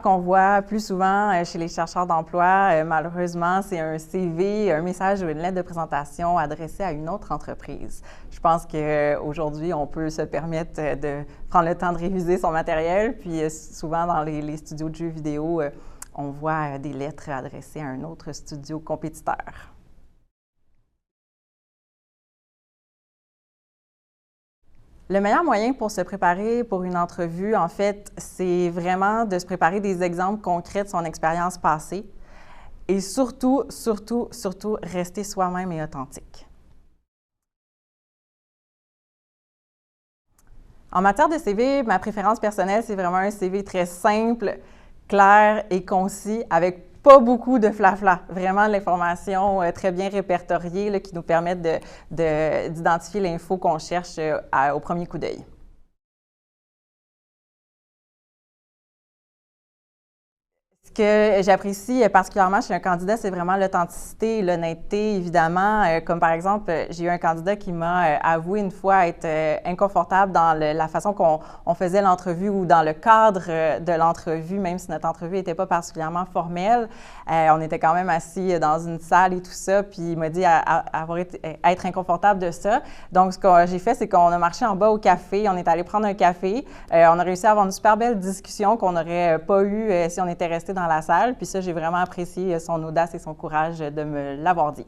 Qu'on voit plus souvent chez les chercheurs d'emploi, malheureusement, c'est un CV, un message ou une lettre de présentation adressée à une autre entreprise. Je pense qu'aujourd'hui, on peut se permettre de prendre le temps de réviser son matériel, puis souvent dans les studios de jeux vidéo, on voit des lettres adressées à un autre studio compétiteur. Le meilleur moyen pour se préparer pour une entrevue, en fait, c'est vraiment de se préparer des exemples concrets de son expérience passée et surtout, rester soi-même et authentique. En matière de CV, ma préférence personnelle, c'est vraiment un CV très simple, clair et concis, avec pas beaucoup de flafla. Vraiment de l'information très bien répertoriée là, qui nous permettent d'identifier l'info qu'on cherche au premier coup d'œil. Ce que j'apprécie particulièrement chez un candidat, c'est vraiment l'authenticité et l'honnêteté, évidemment. Comme par exemple, j'ai eu un candidat qui m'a avoué une fois être inconfortable dans la façon qu'on faisait l'entrevue ou dans le cadre de l'entrevue, même si notre entrevue n'était pas particulièrement formelle. On était quand même assis dans une salle et tout ça, puis il m'a dit être inconfortable de ça. Donc, ce que j'ai fait, c'est qu'on a marché en bas au café, on est allé prendre un café. On a réussi à avoir une super belle discussion qu'on n'aurait pas eue si on était resté dans la salle. Puis ça, j'ai vraiment apprécié son audace et son courage de me l'avoir dit.